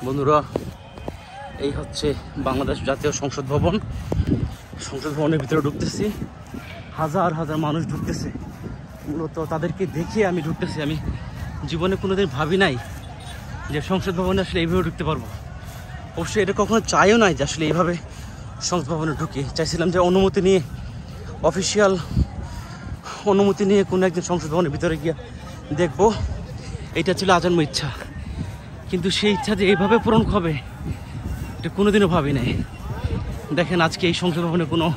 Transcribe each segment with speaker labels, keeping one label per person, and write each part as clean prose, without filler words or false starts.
Speaker 1: বন্ধুরা, এই হচ্ছে বাংলাদেশ জাতীয় সংসদ ভবন। সংসদ ভবনের ভিতরে ঢুকতেছি, হাজার হাজার মানুষ ঢুকতেছে। মূলত তাদেরকে দেখিয়ে আমি ঢুকতেছি। আমি জীবনে কোনোদিন ভাবি নাই যে সংসদ ভবনে আসলে এইভাবে ঢুকতে পারবো। অবশ্যই এটা কখনো চাইও নাই যে আসলে এইভাবে সংসদ ভবনে ঢুকি। চাইছিলাম যে অনুমতি নিয়ে, অফিসিয়াল অনুমতি নিয়ে কোনো একদিন সংসদ ভবনের ভিতরে গিয়ে দেখবো। এইটা ছিল আজন্ম ইচ্ছা, কিন্তু সেই ইচ্ছা যে এইভাবে পূরণ হবে এটা কোনোদিনও ভাবি নাই। দেখেন আজকে এই সংসদ ভবনে কোনো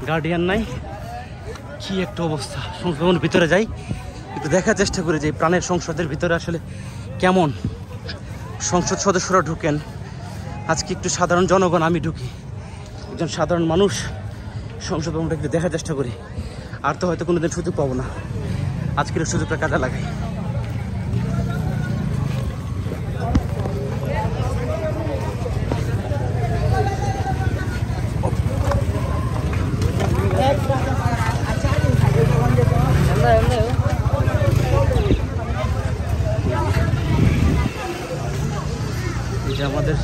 Speaker 1: গার্ডিয়ান নাই, কি একটা অবস্থা। সংসদ ভবনের ভিতরে যাই, একটু দেখার চেষ্টা করি যে প্রাণের সংসদের ভিতরে আসলে কেমন সংসদ সদস্যরা ঢুকেন। আজকে একটু সাধারণ জনগণ, আমি ঢুকি, একজন সাধারণ মানুষ সংসদ ভবনটা একটু দেখার চেষ্টা করি। আর তো হয়তো কোনোদিন সুযোগ পাবো না, আজকের সুযোগটা কাজে লাগাই। আমাদের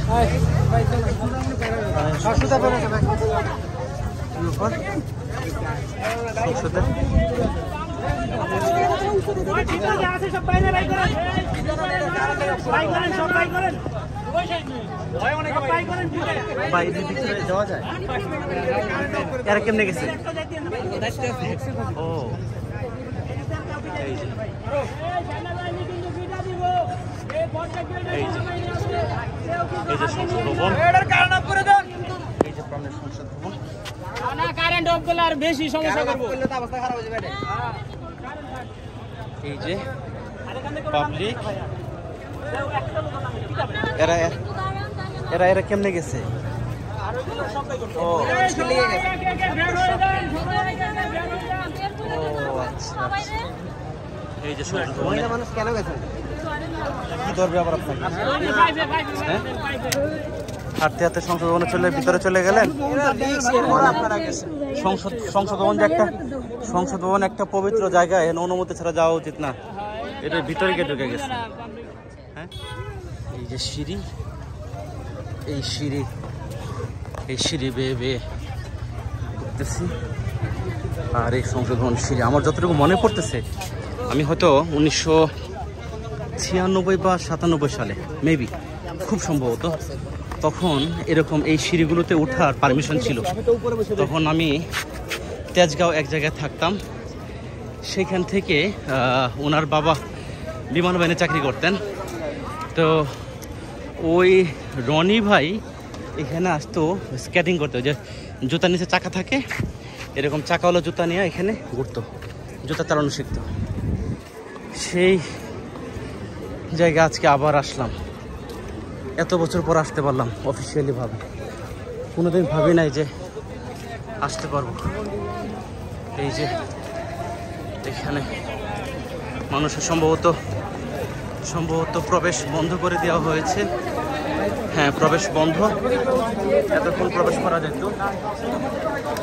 Speaker 1: যাওয়া যায়, এরা কেমনে গেছে? ও এই যে সংসদ ভবন, এই যে প্রাণের সংসদ ভবন। এই যে পাবলিক, এরা এরা এরা কেমনে গেছে? ও আচ্ছা, এই যে সংসদ ভবন। মানুষ কেন গেছে? কি ধরবে আবার আপনাকে? হাঁটতে হাঁটতে সংসদ ভবনে ভিতরে চলে গেলেন। সংসদ ভবন একটা পবিত্র জায়গায়, অনুমতি ছাড়া যাওয়া উচিত না। এটার ভিতরে গিয়ে ঢুকে গেছে। হ্যাঁ, এই যে সিঁড়ি, এই সিঁড়ি বেয়ে বেয়ে উঠতেছি। আর এই সংসদ ভবন সিঁড়ি আমার যতটুকু মনে পড়তেছে, আমি হয়তো 1996 বা 97 সালে মেবি, খুব সম্ভবত, তখন এরকম এই সিঁড়িগুলোতে ওঠার পারমিশন ছিল। তখন আমি তেজগাঁও এক জায়গায় থাকতাম। সেখান থেকে ওনার বাবা বিমান বাহিনী চাকরি করতেন। তো ওই রনি ভাই এখানে আসতো স্কেটিং করতে, যে জুতার নিচে চাকা থাকে, এরকম চাকাওয়ালা জুতা নিয়ে এখানে ঘুরতো, জুতা চালানো শিখতো। সেই জায়গা আজকে আবার আসলাম, এত বছর পর আসতে পারলাম অফিসিয়ালি ভাবে। কোনোদিন ভাবি নাই যে আসতে পারবো। এই যে এখানে মানুষের সম্ভবত প্রবেশ বন্ধ করে দেওয়া হয়েছে। হ্যাঁ, প্রবেশ বন্ধ। এতক্ষণ প্রবেশ করা যেত,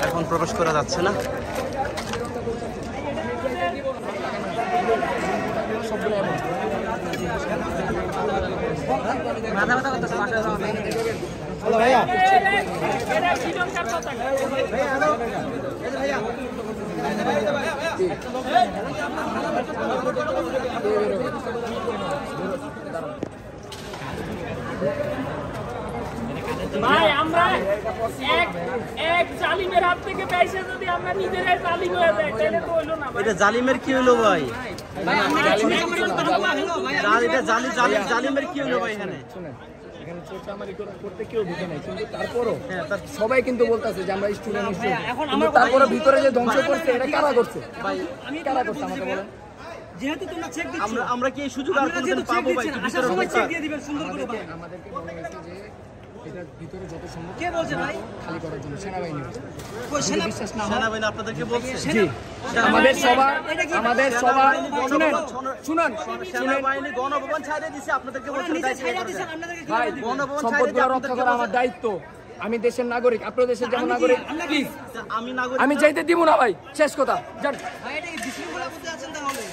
Speaker 1: এখন প্রবেশ করা যাচ্ছে না।
Speaker 2: ভাই, আমরা এক জালিমের হাত থেকে পয়সা যদি আমরা নিজেরাই জালিম হয়ে যাই, তাহলে তো হইলো না।
Speaker 1: এটা জালিমের কি হলো ভাই? জালিমের কি হলো ভাই? এখানে
Speaker 3: সবাই কিন্তু বলতেছে যে আমরা স্টুডেন্ট, তারপরে ভিতরে যে ধ্বংস করছে এটা কারা করছে? কারা করছে আমাকে বলেন।
Speaker 2: যেহেতু তোমরা চেক দিচ্ছ,
Speaker 1: আমরা কি এই সুযোগ আর কোনদিন পাবো ভাই?
Speaker 2: আসার সময় চেক দিয়ে দিবেন সুন্দর করে ভাই।
Speaker 3: আমাদেরকে বলা হয়েছে যে এটার ভিতরে যত সম্ভব
Speaker 2: কে বলছে ভাই?
Speaker 3: খালি করার জন্য সেনাবাহিনী।
Speaker 1: বিশ্বাস না, সেনাবাহিনী আপনাদেরকে বলছে?
Speaker 3: জি, আমাদের সবার শুনুন,
Speaker 1: সেনাবাহিনী গণভবন ছাড়িয়ে দিয়েছে, আপনাদেরকে বলছে
Speaker 3: ভাই, সম্পদগুলো রক্ষা করা আমার দায়িত্ব। আমি দেশের নাগরিক, আপনার দেশের যেমন নাগরিক। প্লিজ, আমি চাইতে দিব না ভাই, শেষ কথা। যান
Speaker 2: ভাই, এটা কি বিশৃঙ্খলা করতে আছেন তাহলে?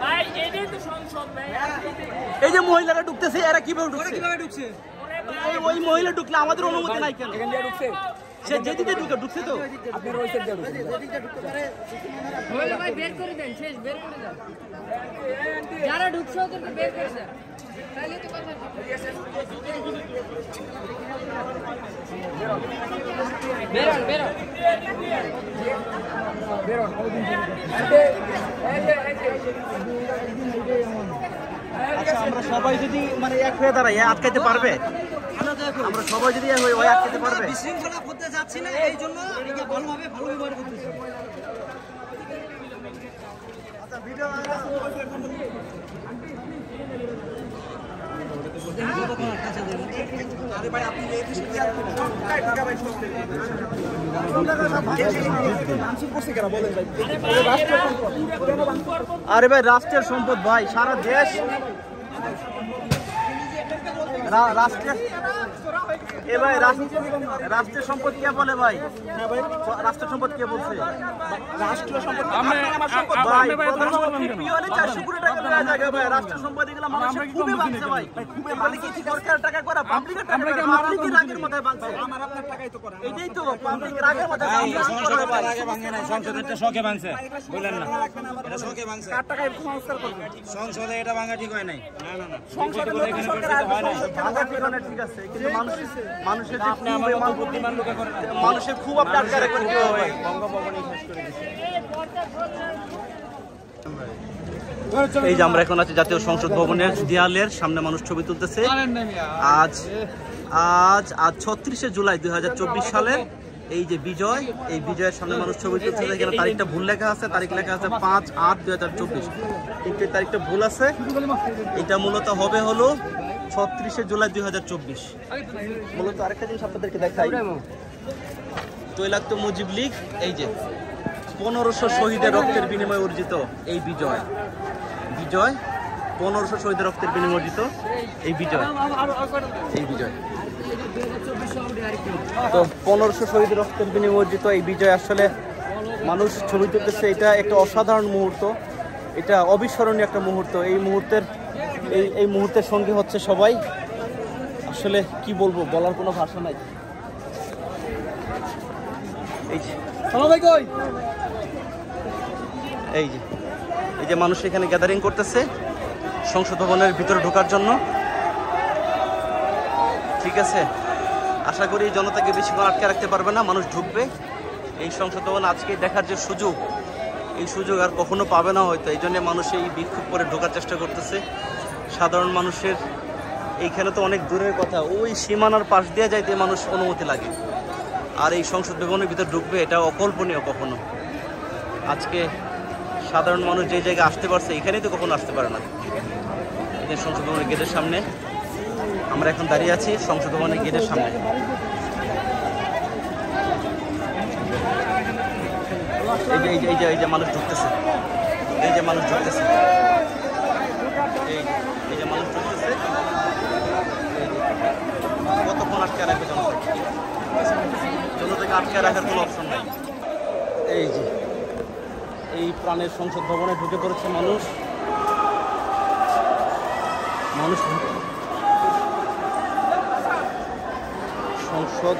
Speaker 2: ভাই, এদের তো সংসদ ভাই।
Speaker 1: এই যে মহিলারা ঢুকতেছে, এরা কিভাবে ঢুকছে? ওই মহিলা ঢুকলে আমাদের অনুমতি নাই কেন?
Speaker 3: এখান দিয়ে ঢুকছে
Speaker 1: সে যেদিকে ঢুকছে তো।
Speaker 3: আপনার ওই সাইড দিয়ে ঢুকছে
Speaker 4: ভাই বের করে দেন, শেষ বের করে দেন। যারা ঢুকছে ওদেরকে বের করে দেন, তাহলে তো কথা। বেরোন বেরোন
Speaker 3: বেরোন
Speaker 1: আচ্ছা, আমরা সবাই যদি মানে এক হয়ে দাঁড়াই, আটকাইতে পারবে? আমরা সবাই যদি এক হয়ে আটকাইতে পারবে?
Speaker 5: বিশৃঙ্খলা করতে যাচ্ছি না, এই জন্য এটা ভালোভাবে ভালো ব্যবহার করতেছি।
Speaker 1: আরে ভাই, রাষ্ট্রের সম্পদ ভাই, সারা দেশ রাষ্ট্রের। এ ভাই, রাষ্ট্রের সম্পদ কে বলে ভাই? রাষ্ট্রের সম্পদ কে বলছে? রাষ্ট্রীয় সম্পদ ভাই, প্রধানমন্ত্রী পিওনে 400 কোটি টাকা দেওয়া যায় ভাই। রাষ্ট্রের সম্পদ এগুলো মানুষের খুবই ভাঙছে ভাই। মানে কি সরকার টাকা করা, পাবলিকের টাকা করা, পাবলিকের রাগের মাথায় ভাঙছে। আমার আপনার টাকাই তো করা, এটাই তো পাবলিকের রাগের মাথায় ভাঙছে। সংসদের আগে ভাঙে নাই, সংসদের শখে ভাঙছে, বলেন না? এটা শখে ভাঙছে। কার টাকায় সংস্কার করবে? সংসদে এটা ভাঙা ঠিক হয় নাই। না না না, সংসদে এখানে পরিচিত হয় নাই। ভাঙা ঠিক হয় না, ঠিক আছে, কিন্তু মানুষের যে আপনি আমার মতো বুদ্ধিমান লোকে করেন, মানুষের খুব আপনি আটকে রাখবেন কিভাবে? বঙ্গভবনে শেষ করে দিয়েছে। এই যে আমরা এখন আছি জাতীয় সংসদ ভবনের দেয়ালের সামনে, মানুষ ছবি তুলতেছে। আজ 36শে জুলাই 2024 সালের এই যে বিজয়, এই বিজয়ের সামনে মানুষ ছবি তুলছে। এখানে তারিখটা ভুল লেখা আছে, তারিখ লেখা আছে 5/8/2024, কিন্তু এই তারিখটা ভুল আছে। এটা মূলত হবে হলো 36শে জুলাই 2024। মূলত আরেকটা জিনিস আপনাদেরকে দেখাই, তৈলাক্ত মুজিব লীগ, এই যে 1500 শহীদের রক্তের বিনিময়ে অর্জিত এই বিজয়, 1500 শহীদের রক্তের বিনিময়ে অর্জিত এই বিজয়, তো 1500 শহীদের রক্তের বিনিময়ে অর্জিত এই বিজয় আসলে মানুষ ছবি তুলতেছে। এটা একটা অসাধারণ মুহূর্ত, এটা অবিস্মরণীয় একটা মুহূর্ত। এই মুহূর্তের সঙ্গে হচ্ছে সবাই, আসলে কি বলবো, বলার কোনো ভাষা নাই। এই যে মানুষ এখানে গ্যাদারিং করতেছে সংসদ ভবনের ভিতরে ঢোকার জন্য, ঠিক আছে? আশা করি জনতাকে বেশিক্ষণ আটকে রাখতে পারবে না, মানুষ ঢুকবে এই সংসদ ভবন। আজকে দেখার যে সুযোগ, এই সুযোগ আর কখনো পাবে না হয়তো, এই জন্য মানুষ এই বিক্ষোভ করে ঢোকার চেষ্টা করতেছে। সাধারণ মানুষের এইখানে তো অনেক দূরের কথা, ওই সীমানার পাশ দিয়ে যাইতে মানুষ অনুমতি লাগে, আর এই সংসদ ভবনের ভিতরে ঢুকবে এটা অকল্পনীয় কখনো। আজকে সাধারণ মানুষ যে জায়গায় আসতে পারছে, এখানেই তো কখনো আসতে পারে না। এই সংসদ ভবনের গেটের সামনে আমরা এখন দাঁড়িয়ে আছি, সংসদ ভবনের গেটের সামনে। এই যে মানুষ ঢুকতেছে, এই যে মানুষ ঢুকতেছে, এই যে মানুষ ঢুকতেছে। কতক্ষণ আটকে রাখবে জনতাকে আটকে রাখার কোনো অপশন নাই। এই যে এই প্রাণের সংসদ ভবনে ঢুকে পড়েছে মানুষ। সংসদ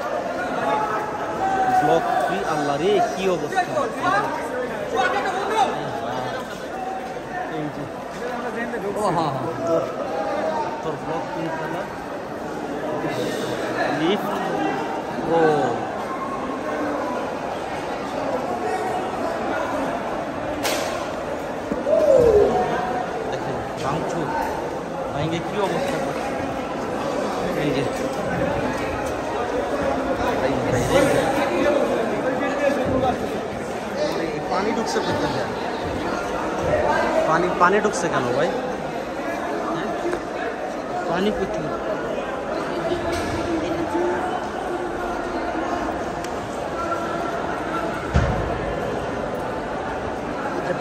Speaker 1: ব্লক 3, আল্লাহ রে কি অবস্থা। এই যে তোর ব্লক 3 লিফট, ও দেখেন ভাঙচুর, ভাঙে কি অবস্থা। এই যে পানি ঢুকছে, পানি ঢুকছে কেন ভাই? পানি কোথায়?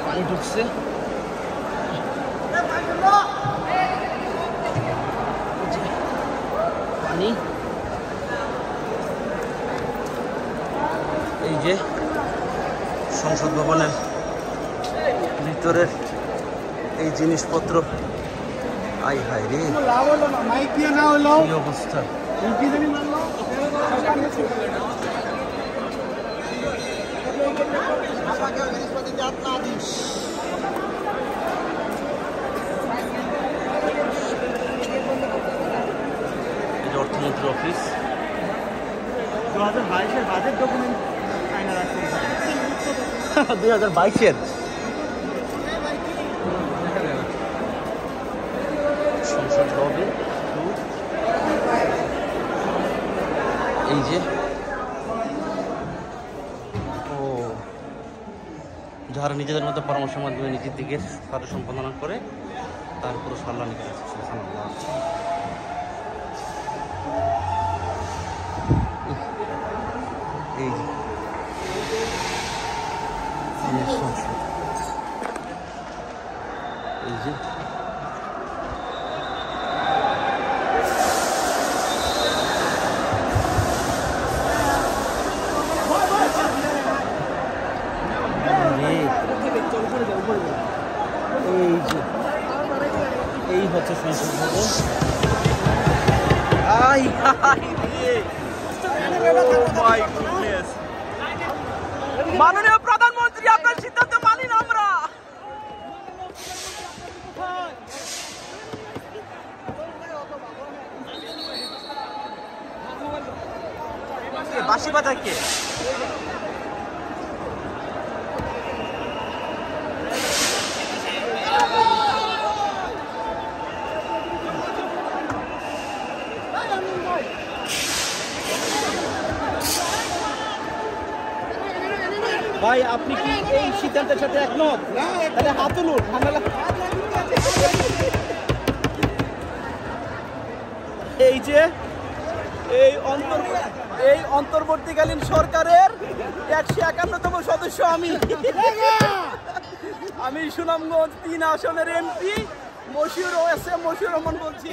Speaker 1: পানি ঢুকছে, পানি। এই যে সংসদ ভবনের ভিতরের এই জিনিসপত্র আই হাই রে কি অবস্থা। অর্থমন্ত্রী অফিস
Speaker 5: 2022-এর বাজেট ডকুমেন্ট ফাইনাল আছে
Speaker 1: 2022-এর সংসদ লবি। এই যে ও যারা নিজেদের মধ্যে পরামর্শের মাধ্যমে নিজের দিকে কার্য সম্পাদনা করে তারপর সাল্লানি করেছে। এই যে সংসদ, এই যে এই হচ্ছে সংসদ ভবন। মাননীয় প্রধানমন্ত্রী, আপনার সিদ্ধান্ত মানি না আমরা। বাঁশি বাজায় কে? ভাই আপনি কি এই সিদ্ধান্তের সাথে একমত? তাহলে হাত তুলুন। এই যে এই অন্তর্বর্তীকালীন সরকারের 151তম সদস্য আমি সুনামগঞ্জ 3 আসনের এমপি মশিউর রহমান বলছি।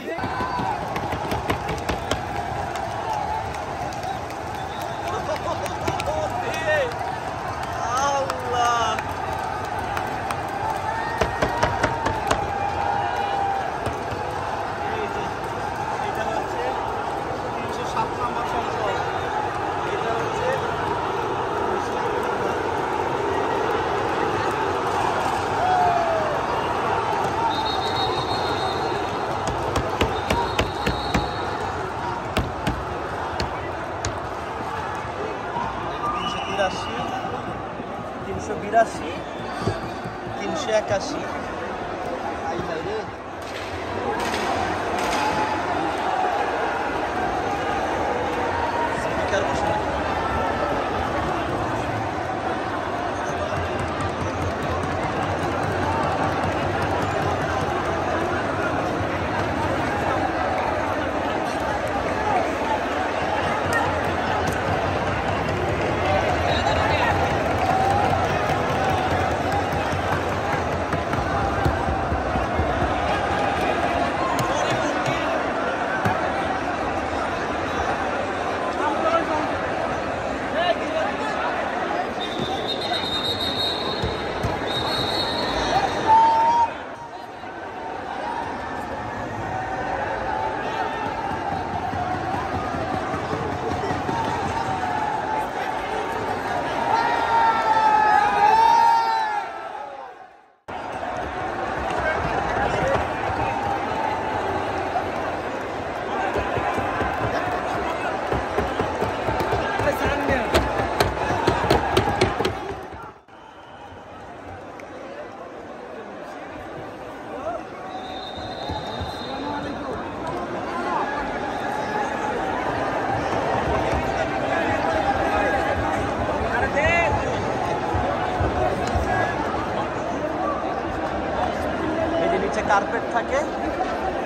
Speaker 1: কার্পেট থাকে,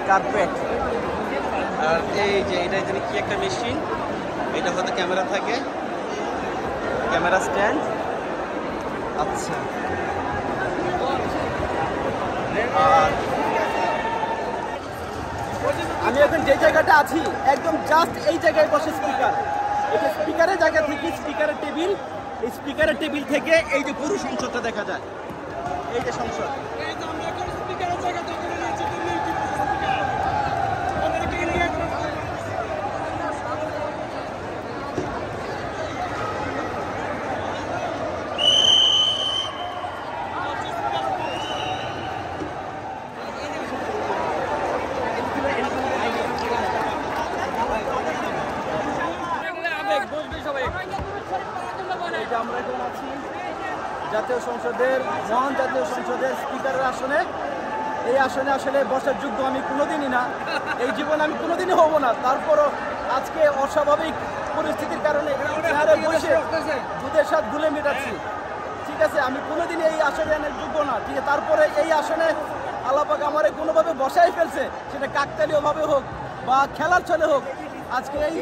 Speaker 1: কার্পেট। আর এই যে এটা জানি কি একটা মেশিন, এটা হয়তো ক্যামেরা থাকে, ক্যামেরা স্ট্যান্ড। আচ্ছা, আর আমি এখন যে জায়গাটা আছি একদম জাস্ট এই জায়গায় বসে স্পিকার। এটা স্পিকারের জায়গা থেকে স্পিকারের টেবিল, এই স্পিকারের টেবিল থেকে এই যে পুরো সংসদটা দেখা যায়। এই যে সংসদ,
Speaker 6: জাতীয় সংসদের মহান জাতীয় সংসদের স্পিকারের আসনে। এই আসনে আসলে বসার যোগ্য আমি কোনোদিনই না, এই জীবনে আমি কোনোদিনই হব না। তারপরও আজকে অস্বাভাবিক পরিস্থিতির কারণে চেয়ারে বসে দুধের স্বাদ গুলে মেটাচ্ছি। ঠিক আছে, আমি কোনোদিনই এই আসনে যোগ্য না। ঠিক আছে, তারপরে এই আসনে আল্লাহ পাক আমারে কোনোভাবে বসাই ফেলছে, সেটা কাকতালীয়ভাবে হোক বা খেলার ছলে হোক। আজকে এই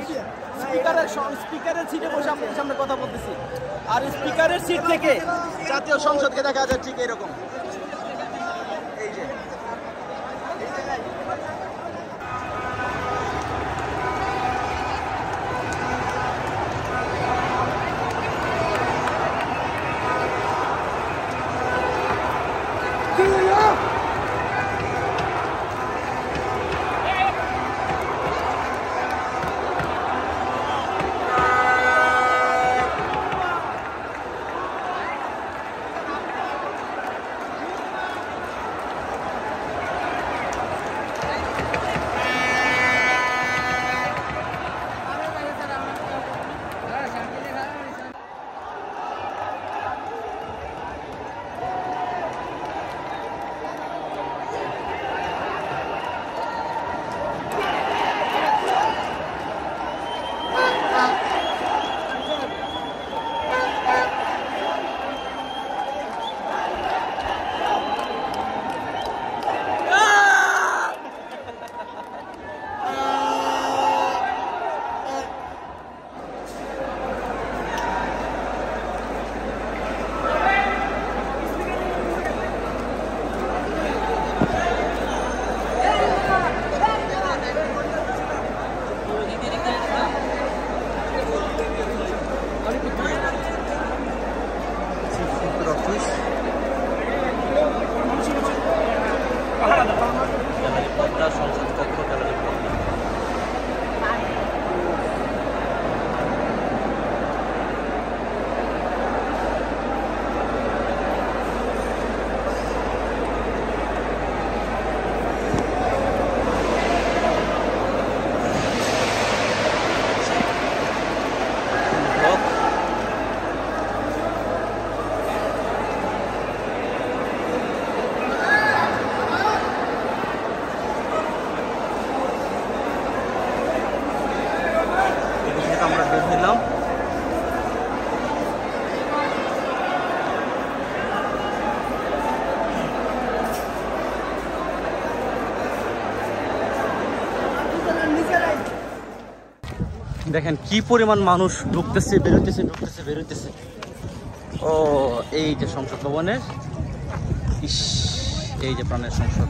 Speaker 6: স্পিকারের সিটে বসে আপনাদের সামনে কথা বলতেছি, আর স্পিকারের সিট থেকে জাতীয় সংসদকে দেখা যায় ঠিক এরকম। এই যে
Speaker 1: সংসদ কক্ষ গ্যালারি পদ্মা। আমরা বের হইলাম। দেখেন কি পরিমাণ মানুষ ঢুকতেছে বেরোতেছে, ঢুকতেছে বেরোতেছে। ও এই যে সংসদ ভবনের, ইস এই যে প্রাণের সংসদ,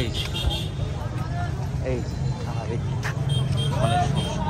Speaker 1: এই এই স্বাভাবিক প্রাণের সংসদ।